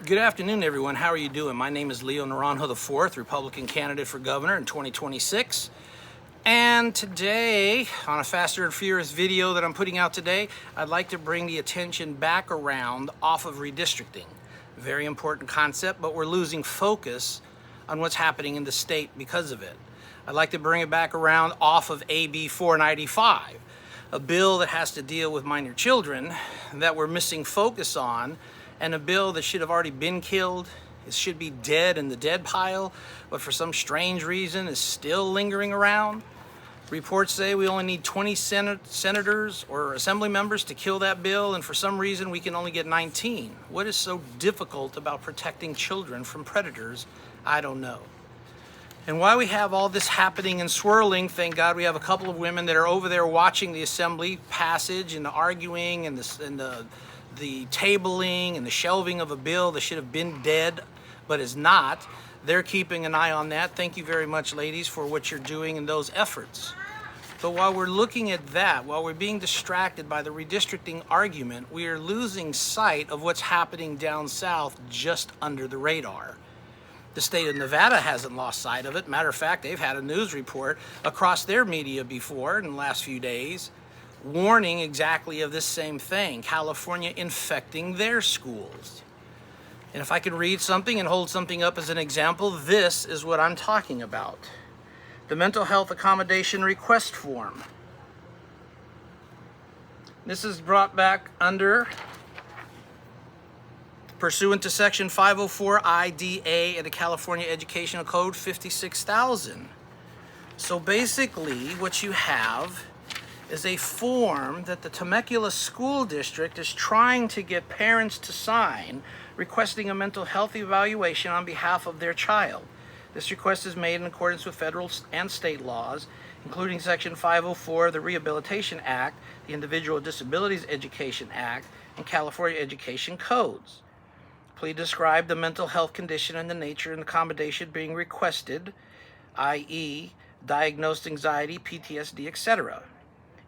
Good afternoon, everyone. How are you doing? My name is Leo Naranjo IV, Republican candidate for governor in 2026. And today, on a Faster and Furious video that I'm putting out today, I'd like to bring the attention back around off of redistricting. Very important concept, but we're losing focus on what's happening in the state because of it. I'd like to bring it back around off of AB 495, a bill that has to deal with minor children that we're missing focus on, and a bill that should have already been killed. It should be dead in the dead pile, but for some strange reason is still lingering around. Reports say we only need 20 senators or assembly members to kill that bill, and for some reason we can only get 19. What is so difficult about protecting children from predators? I don't know. And while we have all this happening and swirling, thank God we have a couple of women that are over there watching the assembly passage and the arguing and the tabling and the shelving of a bill that should have been dead but is not. They're keeping an eye on that. Thank you very much, ladies, for what you're doing in those efforts. But while we're looking at that, while we're being distracted by the redistricting argument, we are losing sight of what's happening down south just under the radar. The state of Nevada hasn't lost sight of it. Matter of fact, they've had a news report across their media before in the last few days warning exactly of this same thing, California infecting their schools. And if I could read something and hold something up as an example, this is what I'm talking about. The mental health accommodation request form. This is brought back under pursuant to section 504 IDA of the California Educational Code 56,000. So basically what you have is a form that the Temecula School District is trying to get parents to sign requesting a mental health evaluation on behalf of their child. This request is made in accordance with federal and state laws, including Section 504 of the Rehabilitation Act, the Individual with Disabilities Education Act, and California Education Codes. Please describe the mental health condition and the nature and accommodation being requested, i.e., diagnosed anxiety, PTSD, etc.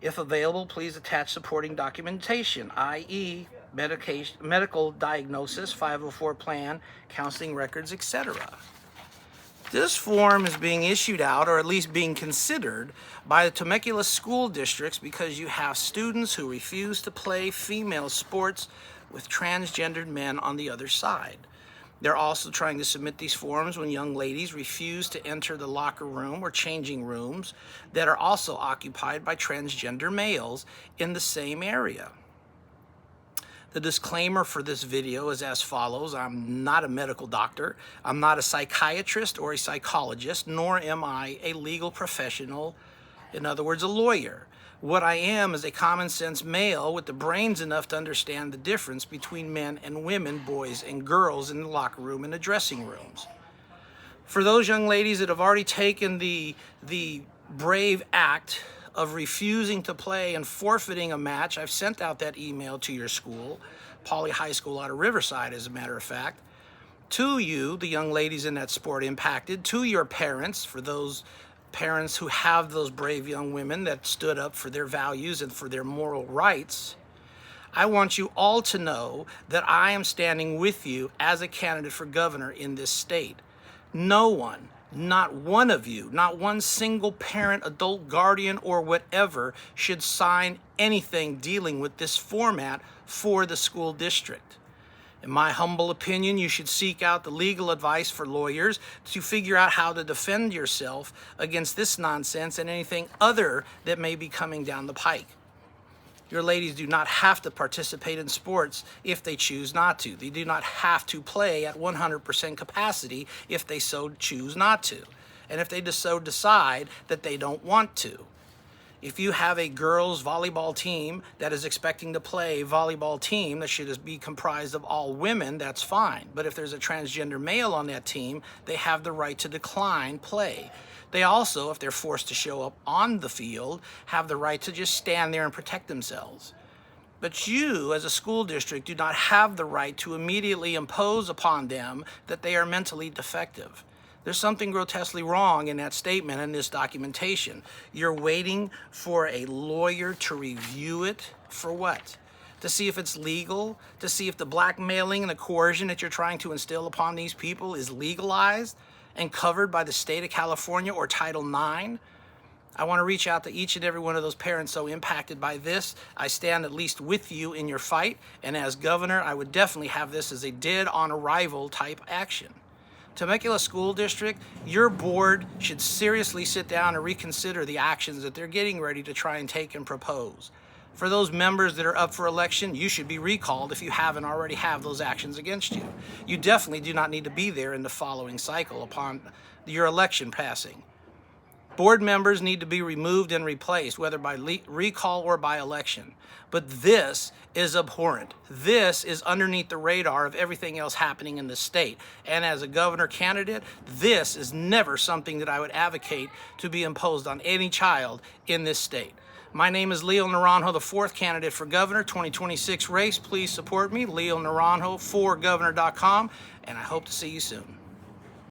If available, please attach supporting documentation, i.e., medical diagnosis, 504 plan, counseling records, etc. This form is being issued out, or at least being considered, by the Temecula School Districts because you have students who refuse to play female sports with transgendered men on the other side. They're also trying to submit these forms when young ladies refuse to enter the locker room or changing rooms that are also occupied by transgender males in the same area. The disclaimer for this video is as follows. I'm not a medical doctor. I'm not a psychiatrist or a psychologist, nor am I a legal professional, in other words, a lawyer. What I am is a common sense male with the brains enough to understand the difference between men and women, boys and girls in the locker room and the dressing rooms. For those young ladies that have already taken the brave act of refusing to play and forfeiting a match, I've sent out that email to your school, Poly High School out of Riverside, as a matter of fact, to you, the young ladies in that sport impacted, to your parents, for those parents who have those brave young women that stood up for their values and for their moral rights. I want you all to know that I am standing with you as a candidate for governor in this state. No one, not one of you, not one single parent, adult, guardian, or whatever should sign anything dealing with this format for the school district. In my humble opinion, you should seek out the legal advice for lawyers to figure out how to defend yourself against this nonsense and anything other that may be coming down the pike. Your ladies do not have to participate in sports if they choose not to. They do not have to play at 100% capacity if they so choose not to, and if they so decide that they don't want to. If you have a girls' volleyball team that is expecting to play volleyball team that should be comprised of all women, that's fine. But if there's a transgender male on that team, they have the right to decline play. They also, if they're forced to show up on the field, have the right to just stand there and protect themselves. But you, as a school district, do not have the right to immediately impose upon them that they are mentally defective. There's something grotesquely wrong in that statement and this documentation. You're waiting for a lawyer to review it for what? to see if it's legal, to see if the blackmailing and the coercion that you're trying to instill upon these people is legalized and covered by the state of California or Title IX. I want to reach out to each and every one of those parents so impacted by this. I stand at least with you in your fight, and as governor, I would definitely have this as a dead on arrival type action. Temecula School District, your board should seriously sit down and reconsider the actions that they're getting ready to try and take and propose. For those members that are up for election, you should be recalled if you haven't already have those actions against you. You definitely do not need to be there in the following cycle upon your election passing. Board members need to be removed and replaced, whether by recall or by election. But this is abhorrent. This is underneath the radar of everything else happening in the state. And as a governor candidate, this is never something that I would advocate to be imposed on any child in this state. My name is Leo Naranjo, the 4th candidate for governor, 2026 race. Please support me, Leo Naranjo, 4governor.com, and I hope to see you soon.